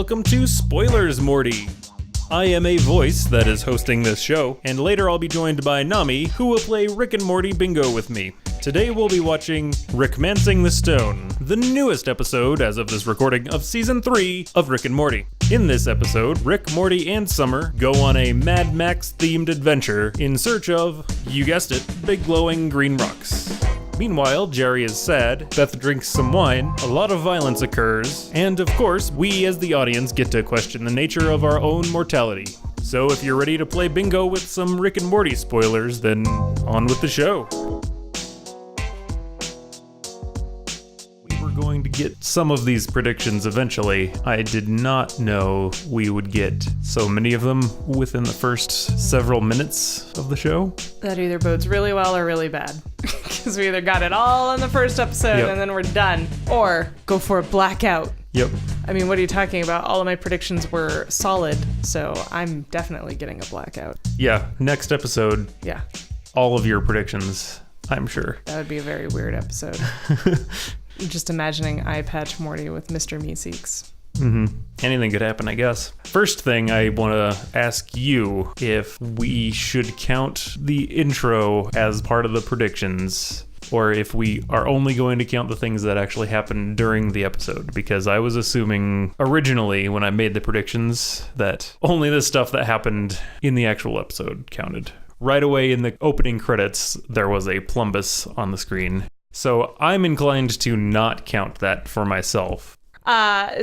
welcome to Spoilers, Morty. I am a voice that is hosting this show, and later I'll be joined by Nami, who will play Rick and Morty Bingo with me. Today we'll be watching Rickmancing the Stone, the newest episode, as of this recording, of Season 3 of Rick and Morty. In this episode, Rick, Morty, and Summer go on a Mad Max-themed adventure in search of, you guessed it, big glowing green rocks. Meanwhile, Jerry is sad, Beth drinks some wine, a lot of violence occurs, and of course, we as the audience get to question the nature of our own mortality. So if you're ready to play bingo with some Rick and Morty spoilers, then on with the show. We were going to get some of these predictions eventually. I did not know we would get so many of them within the first several minutes of the show. That either bodes really well or really bad. Because we either got it all in the first episode and then we're done, or go for a blackout. Yep. I mean, what are you talking about? All of my predictions were solid, so I'm definitely getting a blackout. Yeah, next episode. Yeah. All of your predictions, I'm sure. That would be a very weird episode. Just imagining Eye Patch Morty with Mr. Meeseeks. Mm-hmm. Anything could happen, I guess. First thing, I want to ask you if we should count the intro as part of the predictions, or if we are only going to count the things that actually happened during the episode, because I was assuming originally when I made the predictions that only the stuff that happened in the actual episode counted. Right away in the opening credits, there was a plumbus on the screen. So I'm inclined to not count that for myself.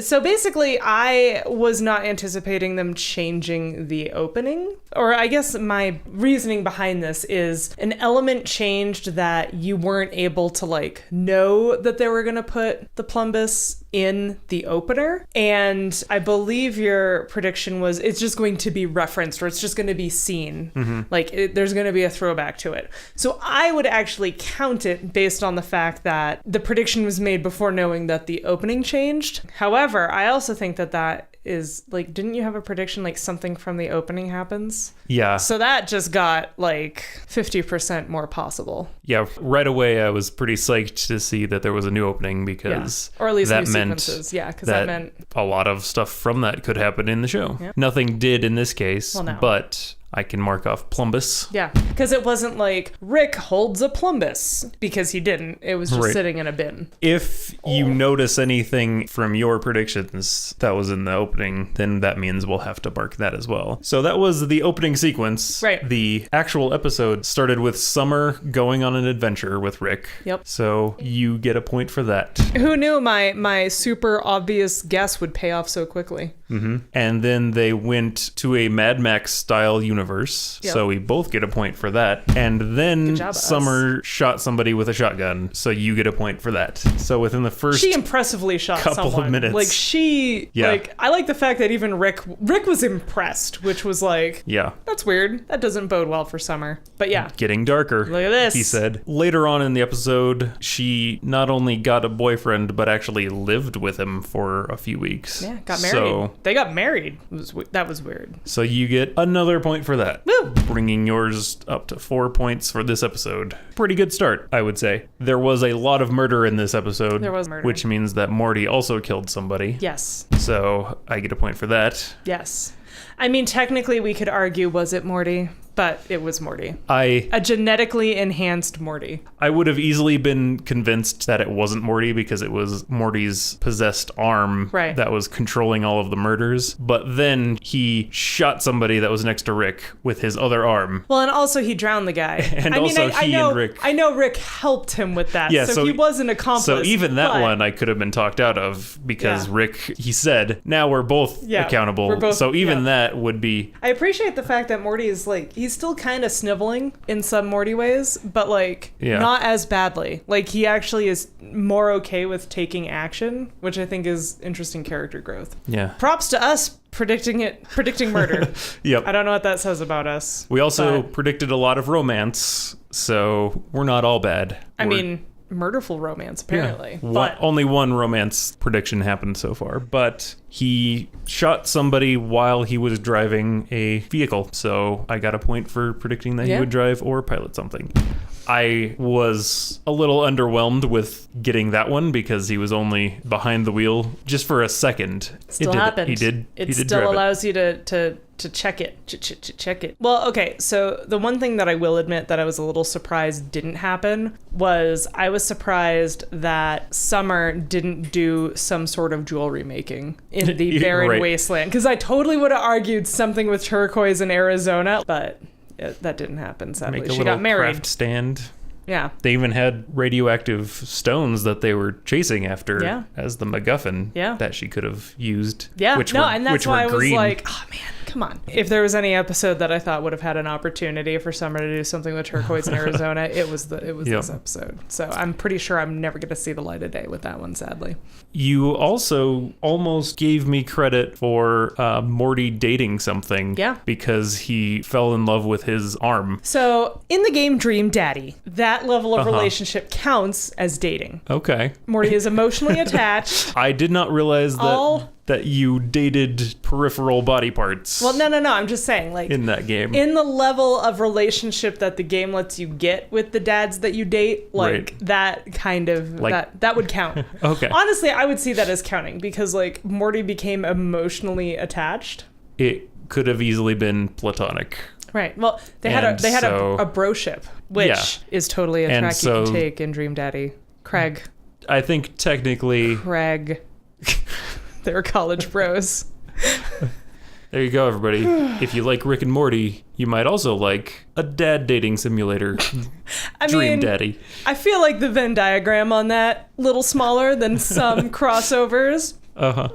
So basically, I was not anticipating them changing the opening. Or I guess my reasoning behind this is an element changed that you weren't able to, know that they were going to put the plumbus in the opener. And I believe your prediction was it's just going to be referenced, or it's just going to be seen. Mm-hmm. There's going to be a throwback to it. So I would actually count it based on the fact that the prediction was made before knowing that the opening changed. However, I also think that is didn't you have a prediction something from the opening happens? Yeah. So that just got 50% more possible. Yeah, right away I was pretty psyched to see that there was a new opening because or at least that new meant sequences. Yeah, because that meant a lot of stuff from that could happen in the show. Yeah. Nothing did in this case, but I can mark off plumbus. Yeah, because it wasn't Rick holds a plumbus, because he didn't. It was just sitting in a bin. If you notice anything from your predictions that was in the opening, then that means we'll have to mark that as well. So that was the opening sequence. Right. The actual episode started with Summer going on an adventure with Rick. Yep. So you get a point for that. Who knew my super obvious guess would pay off so quickly? Mm-hmm. And then they went to a Mad Max style universe, so we both get a point for that. And then Summer shot somebody with a shotgun, so you get a point for that. So within the first she impressively shot couple someone. of minutes, I like the fact that even Rick was impressed, which was that's weird. That doesn't bode well for Summer. But yeah, getting darker. Look at this. He said later on in the episode, she not only got a boyfriend but actually lived with him for a few weeks. Yeah, got married. So they got married. That was weird. So you get another point for that. Woo! Bringing yours up to 4 points for this episode. Pretty good start, I would say. There was a lot of murder in this episode. There was murder. Which means that Morty also killed somebody. Yes. So I get a point for that. Yes. I mean, technically we could argue, was it Morty? But it was Morty. A genetically enhanced Morty. I would have easily been convinced that it wasn't Morty because it was Morty's possessed arm that was controlling all of the murders. But then he shot somebody that was next to Rick with his other arm. Well, and also he drowned the guy. And and Rick. I know Rick helped him with that. Yeah, so he was an accomplice. So even that one I could have been talked out of because Rick, he said, now we're both accountable. We're both, so even that would be... I appreciate the fact that Morty is he's still kind of sniveling in some Morty ways, but not as badly. He actually is more okay with taking action, which I think is interesting character growth. Yeah. Props to us predicting murder. Yep. I don't know what that says about us. We also predicted a lot of romance, so we're not all bad. I mean, murderful romance, apparently. Yeah. But only one romance prediction happened so far, but he shot somebody while he was driving a vehicle, so I got a point for predicting that he would drive or pilot something. I was a little underwhelmed with getting that one because he was only behind the wheel just for a second. Still happened. He did. It He did still drive allows you to check it. Check it. Well, okay, so the one thing that I will admit that I was a little surprised didn't happen was I was surprised that Summer didn't do some sort of jewelry making in the barren Right. wasteland. Because I totally would have argued something with turquoise in Arizona, but that didn't happen, sadly. Make a She little got married. craft stand. Yeah. They even had radioactive stones that they were chasing after Yeah. as the MacGuffin Yeah. that she could have used. Yeah, which no, were, and that's which why I were was green. like, oh man, come on. If there was any episode that I thought would have had an opportunity for Summer to do something with turquoise in Arizona, it was Yep. this episode. So I'm pretty sure I'm never going to see the light of day with that one, sadly. You also almost gave me credit for Morty dating something. Yeah. Because he fell in love with his arm. So in the game Dream Daddy, that level of Uh-huh. relationship counts as dating. Okay. Morty is emotionally attached. I did not realize that you dated peripheral body parts. Well, no. I'm just saying, like, in that game. in the level of relationship that the game lets you get with the dads that you date, like Right. that kind of Like- that would count. Okay. Honestly, I would see that as counting because like Morty became emotionally attached. It could have easily been platonic. Right. Well, they had And so- a broship, which Yeah. is totally a And track you so- can take in Dream Daddy. Craig. I think technically They were college bros. there you go, everybody. If you like Rick and Morty, you might also like a dad dating simulator. Dream Daddy. I feel like the Venn diagram on that a little smaller than some crossovers. Uh-huh.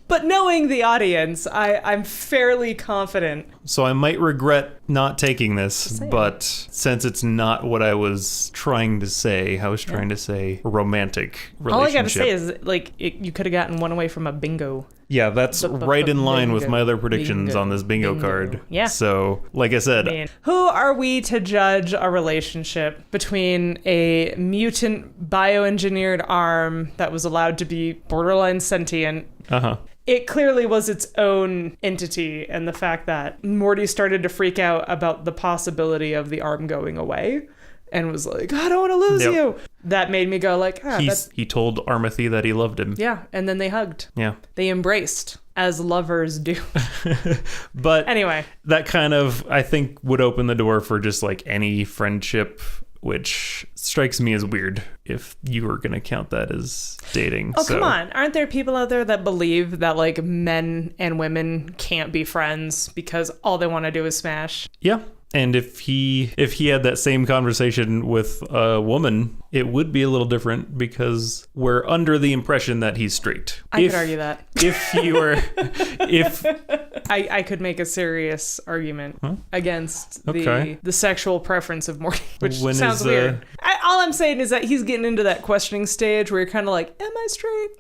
But knowing the audience, I'm fairly confident. So I might regret not taking this, but since it's not what I was trying to say, I was trying to say romantic relationship. All I gotta say is, like, you could have gotten one away from a bingo. Yeah, that's right in line with my other predictions bingo, on this bingo card. Yeah. So, like I said, Man. Who are we to judge a relationship between a mutant bioengineered arm that was allowed to be borderline sentient? uh-huh. It clearly was its own entity, and the fact that Morty started to freak out about the possibility of the arm going away and was like, I don't want to lose you. That made me go like, He told Armathy that he loved him. yeah, and then they hugged. Yeah. They embraced, as lovers do. But Anyway. that kind of, I think, would open the door for just like any friendship, which strikes me as weird if you were going to count that as dating. Oh, come on. Aren't there people out there that believe that like men and women can't be friends because all they want to do is smash? Yeah. And if he had that same conversation with a woman, it would be a little different because we're under the impression that he's straight. I could argue that. If you were, I could make a serious argument against Okay. the sexual preference of Morty, which When sounds is, weird. All I'm saying is that he's getting into that questioning stage where you're kind of like, am I straight?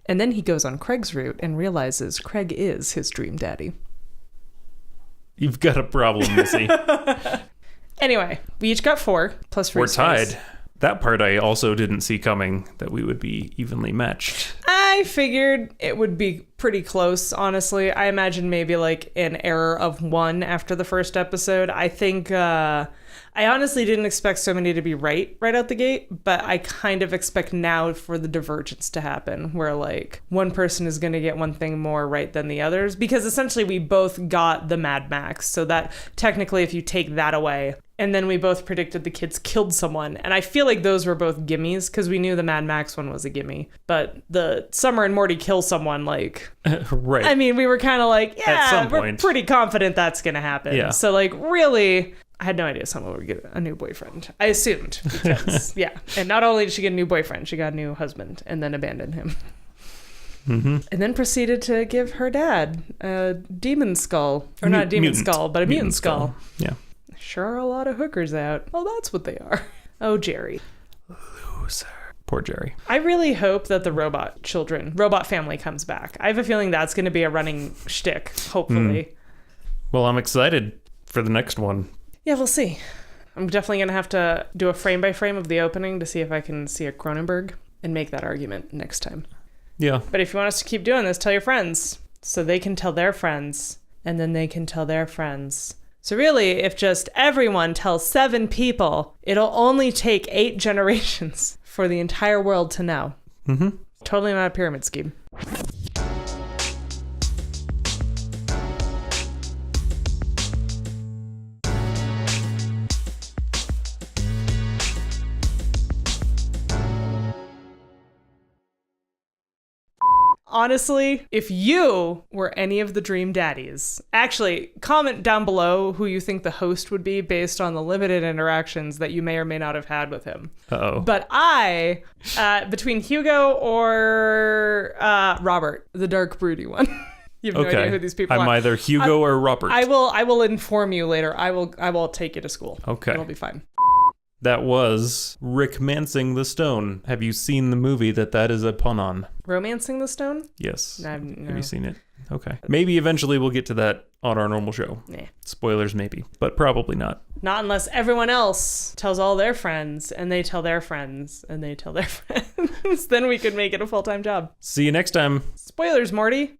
And then he goes on Craig's route and realizes Craig is his dream daddy. you've got a problem, Missy. Anyway, we each got 4 plus free We're space. tied. That part I also didn't see coming, that we would be evenly matched. I figured it would be pretty close, honestly. I imagine maybe like an error of 1 after the first episode. I think I honestly didn't expect so many to be right out the gate, but I kind of expect now for the divergence to happen where like one person is going to get one thing more right than the others, because essentially we both got the Mad Max. So that technically if you take that away, and then we both predicted the kids killed someone. And I feel like those were both gimmies because we knew the Mad Max one was a gimme. But the Summer and Morty kill someone, like, Right. I mean, we were kind of like, At yeah, some we're point. pretty confident that's going to happen. Yeah. So, like, really, I had no idea someone would get a new boyfriend. I assumed because, yeah. And not only did she get a new boyfriend, she got a new husband and then abandoned him. Mm-hmm. And then proceeded to give her dad a demon skull. Or not a demon skull, but a mutant skull. Yeah. Sure are a lot of hookers out. Oh, that's what they are. Oh, Jerry. Loser. Poor Jerry. I really hope that the robot family comes back. I have a feeling that's going to be a running shtick, hopefully. Well, I'm excited for the next one. Yeah, we'll see. I'm definitely going to have to do a frame by frame of the opening to see if I can see a Cronenberg and make that argument next time. Yeah. But if you want us to keep doing this, tell your friends so they can tell their friends, and then they can tell their friends, So really, if just everyone tells 7 people, it'll only take 8 generations for the entire world to know. Mm-hmm. Totally not a pyramid scheme. Honestly, if you were any of the Dream Daddies, actually, comment down below who you think the host would be based on the limited interactions that you may or may not have had with him. Uh-oh. But I, between Hugo or Robert, the dark broody one. You have no idea who these people are. I'm either Hugo or Robert. I will inform you later. I will take you to school. Okay. It'll be fine. That was Rickmancing the Stone. Have you seen the movie that is a pun on? Romancing the Stone? Yes. No. Have you seen it? Okay. Maybe eventually we'll get to that on our normal show. Nah. Spoilers maybe, but probably not. Not unless everyone else tells all their friends, and they tell their friends, and they tell their friends. Then we could make it a full-time job. See you next time. Spoilers, Morty.